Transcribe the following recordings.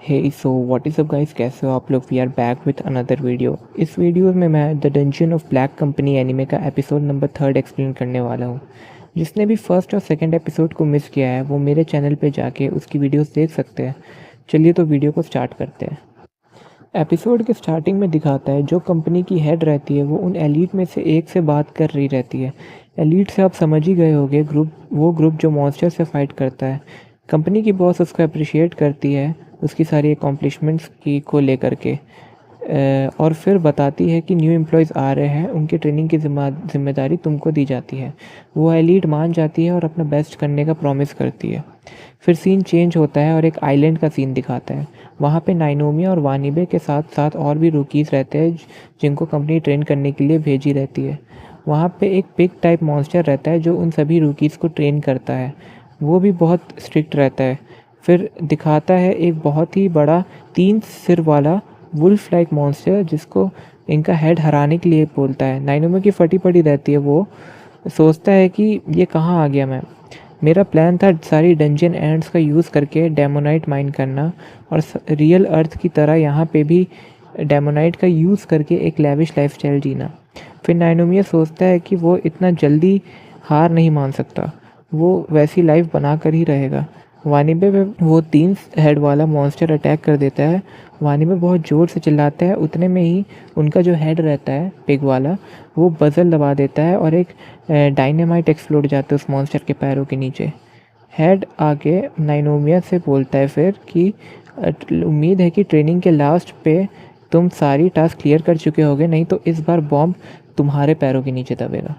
Hey so what is up guys, कैसे हो आप लोग। We are back with another video. इस वीडियो में मैं the dungeon of black company anime का एपिसोड नंबर 3 एक्सप्लेन करने वाला हूँ। जिसने भी फर्स्ट और सेकंड एपिसोड को मिस किया है वो मेरे चैनल पे जाके उसकी वीडियोस देख सकते हैं। चलिए तो वीडियो को स्टार्ट करते हैं। एपिसोड के स्टार्टिंग में दिखाता है जो कंपनी की हेड रहती है वो उन एलीट में से एक से बात कर रही रहती है। एलीट से आप समझ ही गए होंगे, वो ग्रुप जो मॉन्स्टर से फाइट करता है। कंपनी की बॉस उसको अप्रिशिएट करती है उसकी सारी अकॉम्प्लिशमेंट्स की को लेकर के, और फिर बताती है कि न्यू एम्प्लॉयज़ आ रहे हैं, उनकी ट्रेनिंग की जिम्मेदारी तुमको दी जाती है। वो एलीट मान जाती है और अपना बेस्ट करने का प्रॉमिस करती है। फिर सीन चेंज होता है और एक आइलैंड का सीन दिखाता है। वहाँ पे नाइनोमिया और वानिबे के साथ साथ और भी रूकीज़ रहते हैं जिनको कंपनी ट्रेन करने के लिए भेजी रहती है। वहाँ पे एक पिग टाइप मॉन्स्टर रहता है जो उन सभी रूकीज़ को ट्रेन करता है। वो भी बहुत स्ट्रिक्ट रहता है। फिर दिखाता है एक बहुत ही बड़ा 3 सिर वाला वुल्फ लाइक मॉन्स्टर जिसको इनका हेड हराने के लिए बोलता है। नाइनोमिया की फटी पड़ी रहती है, वो सोचता है कि ये कहाँ आ गया मैं। मेरा प्लान था सारी डंजन एंड्स का यूज़ करके डेमोनाइट माइन करना और रियल अर्थ की तरह यहाँ पे भी डेमोनाइट का यूज़ करके एक लेविश लाइफस्टाइल जीना। फिर नाइनोमिया सोचता है कि वो इतना जल्दी हार नहीं मान सकता, वो वैसी लाइफ बना कर ही रहेगा। वानिबे पे वो 3 हेड वाला मॉन्स्टर अटैक कर देता है। वानिबे बहुत ज़ोर से चिल्लाता है, उतने में ही उनका जो हेड रहता है पिग वाला वो बज़र दबा देता है और एक डायनामाइट एक्सप्लोड जाता है उस मॉन्स्टर के पैरों के नीचे। हेड आके नाइनोमिया से बोलता है फिर कि उम्मीद है कि ट्रेनिंग के लास्ट पे तुम सारी टास्क क्लियर कर चुके होगे, नहीं तो इस बार बॉम्ब तुम्हारे पैरों के नीचे दबेगा,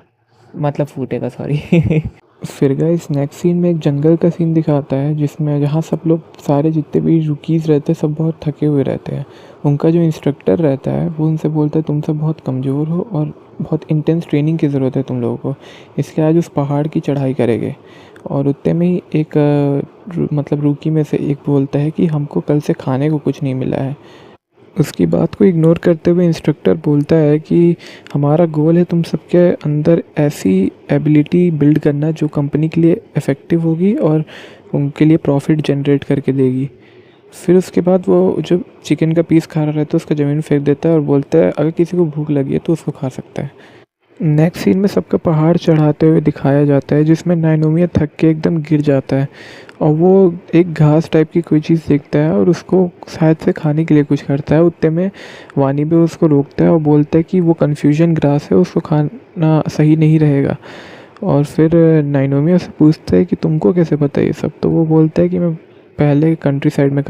मतलब फूटेगा, सॉरी। फिर गाइस नेक्स्ट सीन में एक जंगल का सीन दिखाता है जिसमें जहाँ सब लोग सारे जितने भी रुकीज़ रहते हैं सब बहुत थके हुए रहते हैं। उनका जो इंस्ट्रक्टर रहता है वो उनसे बोलता है तुम सब बहुत कमज़ोर हो और बहुत इंटेंस ट्रेनिंग की ज़रूरत है तुम लोगों को, इसलिए आज उस पहाड़ की चढ़ाई करेंगे। और उतने में ही एक मतलब रूकी में से एक बोलता है कि हमको कल से खाने को कुछ नहीं मिला है। उसकी बात को इग्नोर करते हुए इंस्ट्रक्टर बोलता है कि हमारा गोल है तुम सबके अंदर ऐसी एबिलिटी बिल्ड करना जो कंपनी के लिए इफ़ेक्टिव होगी और उनके लिए प्रॉफिट जनरेट करके देगी। फिर उसके बाद वो जो चिकन का पीस खा रहा रहता है उसका ज़मीन फेंक देता है और बोलता है अगर किसी को भूख लगी है तो उसको खा सकता है। नेक्स्ट सीन में सबका पहाड़ चढ़ाते हुए दिखाया जाता है जिसमें नाइनोमिया थक के एकदम गिर जाता है और वो एक घास टाइप की कोई चीज़ देखता है और उसको शायद से खाने के लिए कुछ करता है। उतने में वानी भी उसको रोकता है और बोलता है कि वो कन्फ्यूजन ग्रास है, उसको खाना सही नहीं रहेगा। और फिर नाइनोमिया से पूछता है कि तुमको कैसे पता ये सब, तो वो बोलता है कि मैं पहले कंट्री साइड में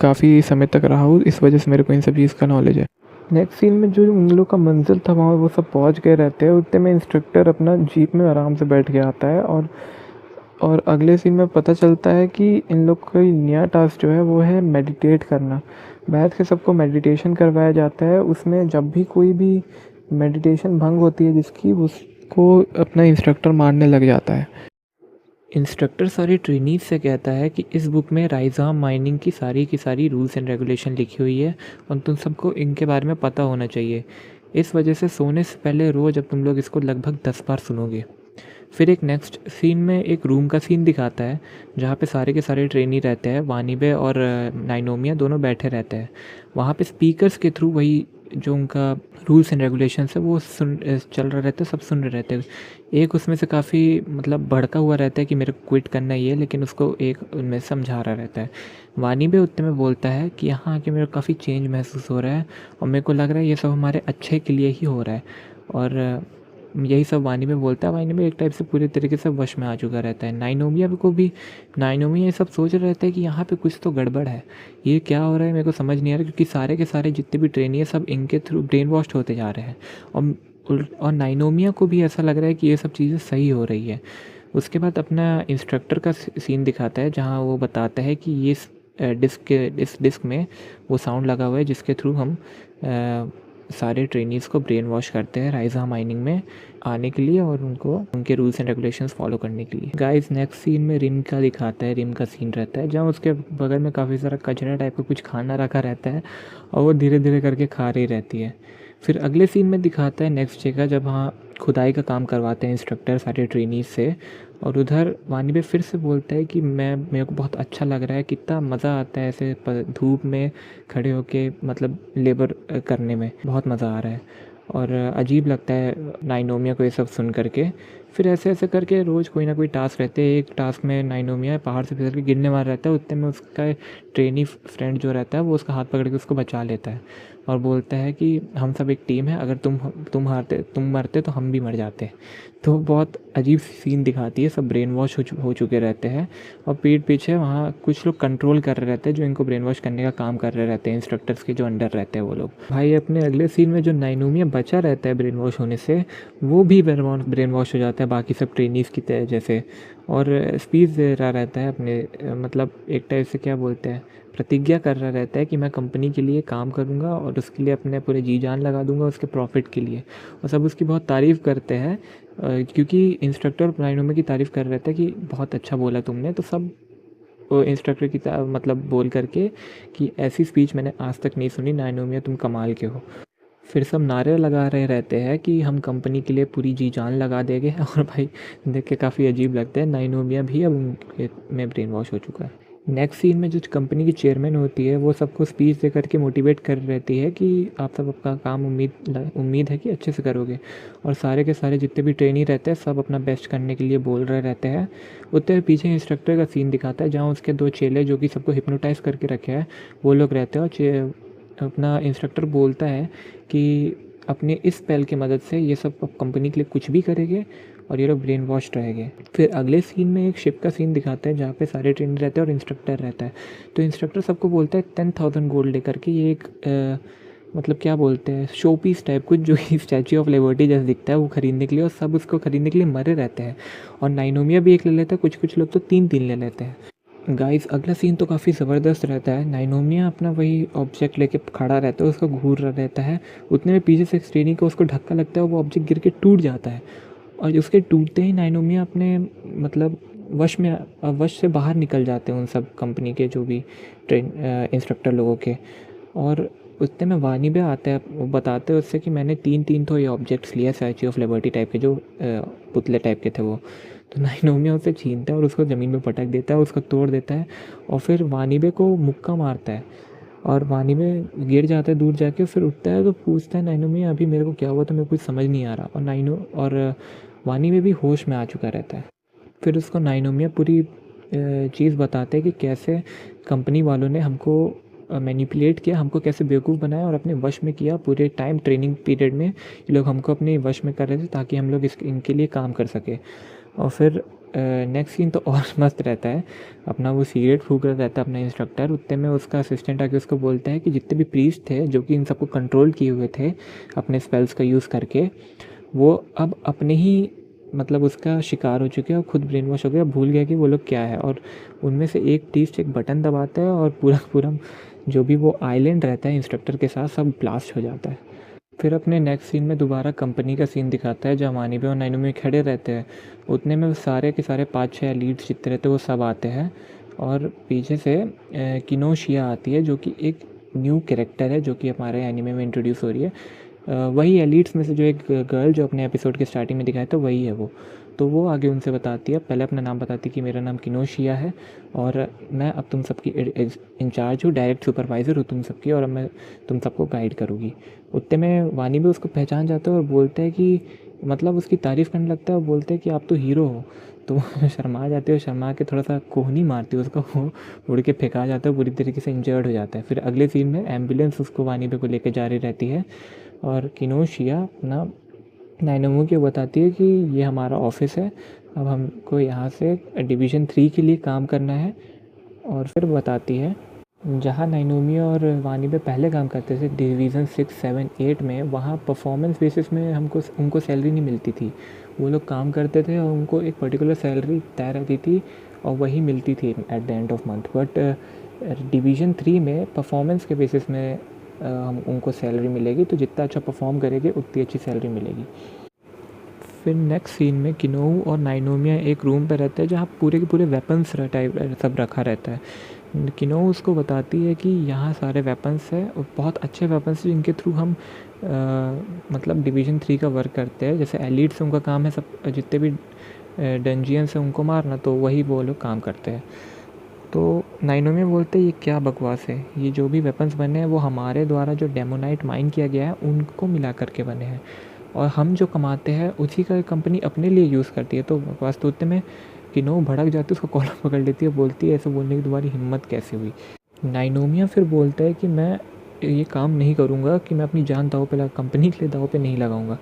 काफ़ी समय तक रहा हूँ, इस वजह से मेरे को इन सब चीज़ का नॉलेज है। नेक्स्ट सीन में जो उन लोग का मंजिल था वहाँ वो सब पहुँच गए रहते हैं। उतने में इंस्ट्रक्टर अपना जीप में आराम से बैठ के आता है और अगले सीन में पता चलता है कि इन लोग का नया टास्क जो है वो है मेडिटेट करना। बैठ के सबको मेडिटेशन करवाया जाता है। उसमें जब भी कोई भी मेडिटेशन भंग होती है जिसकी, उसको अपना इंस्ट्रक्टर मारने लग जाता है। इंस्ट्रक्टर सारे ट्रेनीज से कहता है कि इस बुक में राइज़ाम माइनिंग की सारी रूल्स एंड रेगुलेशन लिखी हुई है और तुम सबको इनके बारे में पता होना चाहिए। इस वजह से सोने से पहले रोज़ अब तुम लोग इसको लगभग 10 बार सुनोगे। फिर एक नेक्स्ट सीन में एक रूम का सीन दिखाता है जहाँ पे सारे के सारे ट्रेनी रहते हैं। वानिबे और नाइनोमिया दोनों बैठे रहते हैं। वहाँ पे स्पीकर्स के थ्रू वही जो उनका रूल्स एंड रेगुलेशंस है वो चल रहा रहता है, सब सुन रहे रहते हैं। एक उसमें से काफ़ी मतलब भड़का हुआ रहता है कि मेरे को क्विट करना ही है, लेकिन उसको एक उनमें समझा रहा रहता है। वानिबे उतने में बोलता है कि यहाँ आके मेरे को काफ़ी चेंज महसूस हो रहा है और मेरे को लग रहा है ये सब हमारे अच्छे के लिए ही हो रहा है। और यही सब वानी में बोलता है। वानी में एक टाइप से पूरे तरीके से वश में आ चुका रहता है। नाइनोमिया ये सब सोच रहा रहता है कि यहाँ पे कुछ तो गड़बड़ है, ये क्या हो रहा है मेरे को समझ नहीं आ रहा, क्योंकि सारे के सारे जितने भी ट्रेनी है सब इनके थ्रू ब्रेन वॉश होते जा रहे हैं। और नाइनोमिया को भी ऐसा लग रहा है कि ये सब चीज़ें सही हो रही है। उसके बाद अपना इंस्ट्रक्टर का सीन दिखाता है जहाँ वो बताता है कि ये इस डिस्क में वो साउंड लगा हुआ है जिसके थ्रू हम सारे ट्रेनीज़ को ब्रेन वॉश करते हैं राइज़ा माइनिंग में आने के लिए और उनको उनके रूल्स एंड रेगुलेशंस फॉलो करने के लिए। गाइस नेक्स्ट सीन में रिम का दिखाता है। रिम का सीन रहता है जहाँ उसके बगल में काफ़ी सारा कचरा टाइप का कुछ खाना रखा रहता है और वो धीरे धीरे करके खा रही रहती है। फिर अगले सीन में दिखाता है नेक्स्ट डे का, जब हाँ खुदाई का काम करवाते हैं इंस्ट्रक्टर सारे ट्रेनीज से। और उधर वानी फिर से बोलता है कि मेरे को बहुत अच्छा लग रहा है, कितना मज़ा आता है ऐसे धूप में खड़े होके मतलब लेबर करने में, बहुत मज़ा आ रहा है। और अजीब लगता है नाइनोमिया को ये सब सुन करके। फिर ऐसे ऐसे करके रोज़ कोई ना कोई टास्क रहते हैं। एक टास्क में नाइनोमिया पहाड़ से फिसल के गिरने वाला रहता है, उतने में उसका ट्रेनी फ्रेंड जो रहता है वो उसका हाथ पकड़ के उसको बचा लेता है और बोलता है कि हम सब एक टीम है, अगर तुम मरते तो हम भी मर जाते। तो बहुत अजीब सीन दिखाती है, सब ब्रेन वॉश हो चुके रहते हैं और पीठ पीछे वहाँ कुछ लोग कंट्रोल कर रहे रहते हैं जो इनको ब्रेन वॉश करने का काम कर रहे रहते हैं, इंस्ट्रक्टर्स के जो अंडर रहते हैं वो लोग। भाई अपने अगले सीन में जो नाइनोमिया बचा रहता है ब्रेन वॉश होने से, वो भी ब्रेन वॉश हो जाता है बाकी सब ट्रेनीज़ की तरह जैसे, और स्पीच दे रहा रहता है अपने मतलब एक टाइप से क्या बोलते हैं, प्रतिज्ञा कर रहा रहता है कि मैं कंपनी के लिए काम करूँगा और उसके लिए अपने पूरे जी जान लगा दूँगा उसके प्रॉफिट के लिए। और सब उसकी बहुत तारीफ़ करते हैं क्योंकि इंस्ट्रक्टर नाइनोमिया की तारीफ़ कर रहे थे कि बहुत अच्छा बोला तुमने। तो सब इंस्ट्रक्टर की मतलब बोल करके कि ऐसी स्पीच मैंने आज तक नहीं सुनी, नाइनोमिया तुम कमाल के हो। फिर सब नारे लगा रहे रहते हैं कि हम कंपनी के लिए पूरी जी जान लगा देंगे। और भाई देख के काफ़ी अजीब लगता है, नाइनोमिया भी अब उनके में ब्रेन वॉश हो चुका है। नेक्स्ट सीन में जो कंपनी की चेयरमैन होती है वो सबको स्पीच दे करके मोटिवेट कर रहती है कि आप सब आपका काम उम्मीद है कि अच्छे से करोगे। और सारे के सारे जितने भी ट्रेनी रहते हैं सब अपना बेस्ट करने के लिए बोल रहे रहते हैं। उतने पीछे इंस्ट्रक्टर का सीन दिखाता है जहाँ उसके 2 चेले जो कि सबको हिप्नोटाइज करके रखे हैं वो लोग रहते हैं। और अपना इंस्ट्रक्टर बोलता है कि अपने इस स्पेल की मदद से ये सब कंपनी के लिए कुछ भी करेंगे और ये लोग ब्रेन वॉश रहेंगे। फिर अगले सीन में एक शिप का सीन दिखाते हैं जहाँ पे सारे ट्रेनर रहते हैं और इंस्ट्रक्टर रहता है। तो इंस्ट्रक्टर सबको बोलता है 10,000 गोल्ड लेकर के, ये एक मतलब क्या बोलते हैं शो पीस टाइप कुछ जो कि स्टैचू ऑफ लिबर्टी जैसे दिखता है वो ख़रीदने के लिए, और सब उसको ख़रीदने के लिए मरे रहते हैं। और नाइनोमिया भी एक ले लेता है, कुछ लोग तो 3-3 ले लेते हैं। गाइस अगला सीन तो काफ़ी ज़बरदस्त रहता है। नाइनोमिया अपना वही ऑब्जेक्ट लेके खड़ा रहता है, उसको घूर रहा रहता है। उतने में पीछे से स्ट्रेनी को उसको धक्का लगता है, वो ऑब्जेक्ट गिर के टूट जाता है। और उसके टूटते ही नाइनोमिया अपने मतलब वश से बाहर निकल जाते हैं उन सब कंपनी के जो भी इंस्ट्रक्टर लोगों के। और उतने में वानी भी आते हैं, वो बताते हैं उससे कि मैंने 3-3 तो ये ऑब्जेक्ट्स लिए स्टैचू ऑफ लिबर्टी टाइप के जो पुतले टाइप के थे वो। तो नाइनोमिया उसे छीनता है और उसको ज़मीन में पटक देता है, उसको तोड़ देता है और फिर वानीबे को मुक्का मारता है और वानीबे गिर जाता है दूर जाके। फिर उठता है तो पूछता है नाइनोमिया अभी मेरे को क्या हुआ, तो मेरे को कुछ समझ नहीं आ रहा। और वानीबे भी होश में आ चुका रहता है। फिर उसको नाइनोमिया पूरी चीज़ बताते हैं कि कैसे कंपनी वालों ने हमको मैनिपुलेट किया, हमको कैसे बेवकूफ़ बनाया और अपने वश में किया। पूरे टाइम ट्रेनिंग पीरियड में ये लोग हमको अपने वश में कर रहे थे ताकि हम लोग इनके लिए काम कर सके। और फिर नेक्स्ट सीन तो और मस्त रहता है, अपना वो सिगरेट फूँक रहा रहता है अपना इंस्ट्रक्टर। उतने में उसका असिस्टेंट आके उसको बोलता है कि जितने भी प्रीस्ट थे जो कि इन सबको कंट्रोल किए हुए थे अपने स्पेल्स का यूज़ करके, वो अब अपने ही मतलब उसका शिकार हो चुके हैं और खुद ब्रेन वॉश हो गया, भूल गया कि वो लोग क्या है। और उनमें से एक प्रीस्ट एक बटन दबाता है और पूरा जो भी वो आइलैंड रहता है इंस्ट्रक्टर के साथ सब ब्लास्ट हो जाता है। फिर अपने नेक्स्ट सीन में दोबारा कंपनी का सीन दिखाता है जहाँ वानीबे और नाइनोमिया खड़े रहते हैं। उतने में सारे के सारे 5-6 एलीट्स जितने रहते हैं वो सब आते हैं और पीछे से किनोशिया आती है जो कि एक न्यू कैरेक्टर है जो कि हमारे एनिमे में इंट्रोड्यूस हो रही है। वही एलीट्स में से जो एक गर्ल जो अपने एपिसोड के स्टार्टिंग में दिखाया था वही है वो। तो वो आगे उनसे बताती है, पहले अपना नाम बताती है कि मेरा नाम किनोशिया है और मैं अब तुम सबकी इंचार्ज हूँ, डायरेक्ट सुपरवाइज़र हूँ तुम सबकी, और अब मैं तुम सबको गाइड करूँगी। उतने में वानी भी उसको पहचान जाता है और बोलता है कि मतलब उसकी तारीफ़ करने लगता है और बोलते हैं कि आप तो हीरो हो। तो शर्मा जाते हो, शर्मा के थोड़ा सा कोहनी मारती है उसको, वो उड़ के फेंका जाता है, बुरी तरीके से इंजर्ड हो जाता है। फिर अगले सीन में एम्बुलेंस उसको वानीबे को लेकर जा रही रहती है और किनोशिया अपना नाइनोमिया को बताती है कि ये हमारा ऑफिस है, अब हमको यहाँ से डिवीज़न 3 के लिए काम करना है। और फिर बताती है जहाँ नाइनोमिया और वानीबे पहले काम करते थे डिवीज़न 6, 7, 8 में, वहाँ परफॉर्मेंस बेसिस में उनको सैलरी नहीं मिलती थी। वो लोग काम करते थे और उनको एक पर्टिकुलर सैलरी तय रहती थी और वही मिलती थी at the end of month. But division 3 में परफॉर्मेंस के बेसिस में हम उनको सैलरी मिलेगी, तो जितना अच्छा परफॉर्म करेंगे उतनी अच्छी सैलरी मिलेगी। फिर नेक्स्ट सीन में किनोऊ और नाइनोमिया एक रूम पे रहते हैं जहाँ पूरे के पूरे वेपन्स टाइप सब रखा रहता है। किनो उसको बताती है कि यहाँ सारे वेपन्स है और बहुत अच्छे वेपन्स हैं जिनके थ्रू हम मतलब डिवीज़न 3 का वर्क करते हैं। जैसे एलीट्स उनका काम है सब जितने भी डंजियंस हैं उनको मारना, तो वही वो लोग काम करते हैं। तो नाइनोमी बोलते हैं ये क्या बकवास है, ये जो भी वेपन्स बने हैं वो हमारे द्वारा जो डेमोनाइट माइन किया गया है उनको मिला करके बने हैं, और हम जो कमाते हैं उसी का कंपनी अपने लिए यूज़ करती है। तो बकवास तो उतने में किनो भड़क जाती है, उसका कॉलर पकड़ लेती है, बोलती है ऐसे बोलने की तुम्हारी हिम्मत कैसे हुई। नाइनोमिया फिर बोलता है कि मैं ये काम नहीं करूँगा, कि मैं अपनी जान दाँव पे कंपनी के लिए दाँव पे नहीं लगाऊँगा।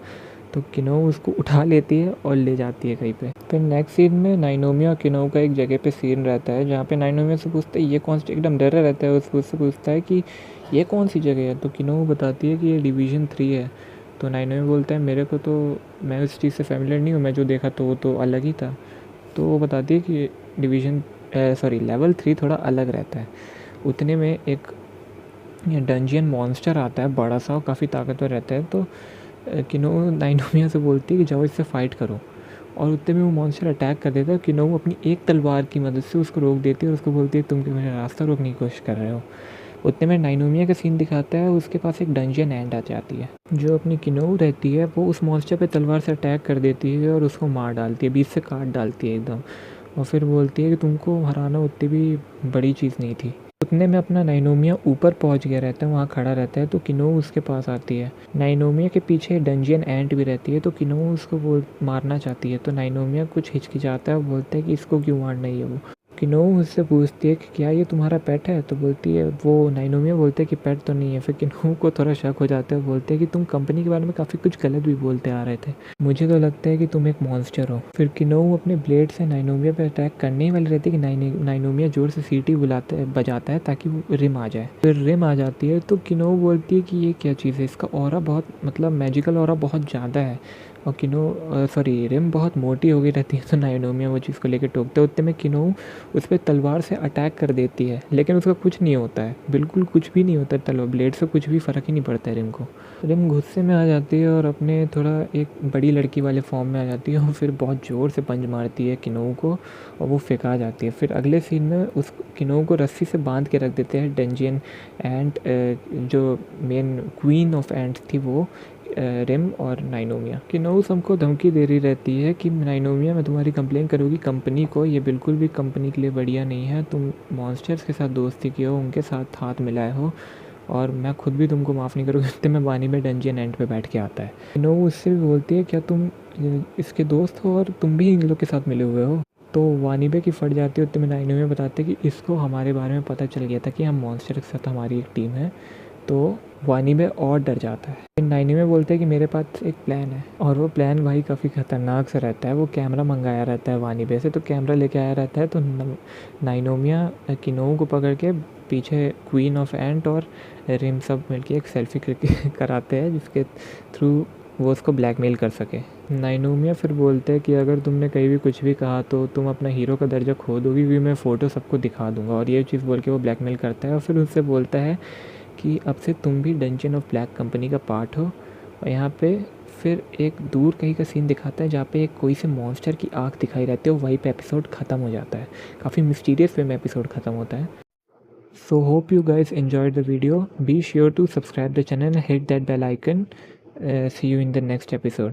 तो किनो उसको उठा लेती है और ले जाती है कहीं पे। फिर नेक्स्ट सीन में नाइनोमिया और किनो का एक जगह पे सीन रहता है जहाँ पे नाइनोमिया से पूछता है ये कौन सी, एकदम डरा रहता है, उससे पूछता है कि ये कौन सी जगह है। तो किनो बताती है कि ये डिवीज़न 3 है। तो नाइनोमिया बोलता है मेरे को तो, मैं उस चीज़ से फैमिलियर नहीं हूँ, मैं जो देखा तो वो तो अलग ही था। तो वो बताती है कि लेवल 3 थोड़ा अलग रहता है। उतने में एक डंजियन मॉन्स्टर आता है बड़ा सा और काफ़ी ताकतवर रहता है। तो किनो नाइनोमिया से बोलती है कि जाओ इससे फ़ाइट करो, और उतने में वो मॉन्स्टर अटैक कर देता है। किनो अपनी एक तलवार की मदद से उसको रोक देती है और उसको बोलती है तुम क्यों मेरा रास्ता रोकने की कोशिश कर रहे हो। उतने में नाइनोमिया का सीन दिखाता है, उसके पास एक डंजियन एंड आ जाती है जो अपनी किनो रहती है, वो उस मॉन्स्टर पे तलवार से अटैक कर देती है और उसको मार डालती है, बीच से काट डालती है एकदम, और फिर बोलती है कि तुमको हराना उतनी भी बड़ी चीज़ नहीं थी। उतने में अपना नाइनोमिया ऊपर पहुंच गया रहता है, वहाँ खड़ा रहता है। तो किनो उसके पास आती है। नाइनोमिया के पीछे डंजियन एंट भी रहती है, तो किनो उसको मारना चाहती है। तो नाइनोमिया कुछ हिचकिचाता है और बोलता है कि इसको क्यों मारना ही है वो। किनो उससे पूछती है कि क्या ये तुम्हारा पेट है। तो बोलती है, वो नाइनोमिया बोलते है कि पेट तो नहीं है। फिर किनो को थोड़ा शक हो जाता है, बोलते हैं कि तुम कंपनी के बारे में काफ़ी कुछ गलत भी बोलते आ रहे थे, मुझे तो लगता है कि तुम एक मॉन्स्टर हो। फिर किनो अपने ब्लेड से नाइनोमिया पे अटैक करने ही वाली रहती है कि नाइनोमिया जोर से सीटी बजाता है ताकि वो रिम आ जाए। फिर रिम आ जाती है तो किनो बोलती है कि ये क्या चीज़ है, इसका ऑरा बहुत मतलब मैजिकल ऑरा बहुत ज़्यादा है, और रिम बहुत मोटी हो गई रहती है। तो नाइनोमिया वो चीज़ को लेकर टोकते हैं। उतने में किनो उस पर तलवार से अटैक कर देती है, लेकिन उसका कुछ नहीं होता है, बिल्कुल कुछ भी नहीं होता है, तलवार ब्लेड से कुछ भी फ़र्क ही नहीं पड़ता है रिम को। रिम गुस्से में आ जाती है और अपने थोड़ा एक बड़ी लड़की वाले फॉर्म में आ जाती है, और फिर बहुत ज़ोर से पंच मारती है किनो को, और वो फेंका जाती है। फिर अगले सीन में उस किनो को रस्सी से बांध के रख देते हैं डंजियन एंट, जो मेन क्वीन ऑफ एंट थी वो रिम और नाइनोमिया। किनो हमको धमकी दे रही रहती है कि नाइनोमिया मैं तुम्हारी कंप्लेन करूँगी कंपनी को, ये बिल्कुल भी कंपनी के लिए बढ़िया नहीं है, तुम मॉन्स्टर्स के साथ दोस्ती की हो, उनके साथ हाथ मिलाए हो, और मैं खुद भी तुमको माफ़ नहीं करूँगी। इतने में वानी में डंजियन एंड पे बैठ के आता है। किनो उससे भी बोलती है क्या तुम इसके दोस्त हो और तुम भी इन लोग के साथ मिले हुए हो। तो वानीबे की फट जाती है। उतने में नाइनोमिया बताते हैं कि इसको हमारे बारे में पता चल गया था कि हम मॉन्स्टर के साथ हमारी एक टीम है। तो वानीबे और डर जाता है। फिर नाइनोमिया बोलते हैं कि मेरे पास एक प्लान है, और वो प्लान भाई काफ़ी ख़तरनाक सा रहता है। वो कैमरा मंगाया रहता है वानीबे से, तो कैमरा लेके आया रहता है। तो नाइनोमिया किनो को पकड़ के पीछे क्वीन ऑफ एंट और रिम सब मिलके एक सेल्फी कराते हैं, जिसके थ्रू वो उसको ब्लैकमेल कर सके। नाइनोमिया फिर बोलते हैं कि अगर तुमने कहीं भी कुछ भी कहा तो तुम अपना हीरो का दर्जा खो दोगी, क्योंकि मैं फ़ोटो सबको दिखा दूंगा, और ये चीज़ बोल के वो ब्लैकमेल करता है। और फिर उससे बोलता है कि अब से तुम भी डंजन ऑफ ब्लैक कंपनी का पार्ट हो। और यहाँ पे फिर एक दूर कहीं का सीन दिखाता है जहाँ पे एक कोई से मॉन्स्टर की आँख दिखाई रहती है, और वहीं पे एपिसोड ख़त्म हो जाता है। काफ़ी मिस्टीरियस वे में एपिसोड ख़त्म होता है। So hope you guys enjoyed the video. Be sure to subscribe the channel and hit that bell icon. See you in the next episode.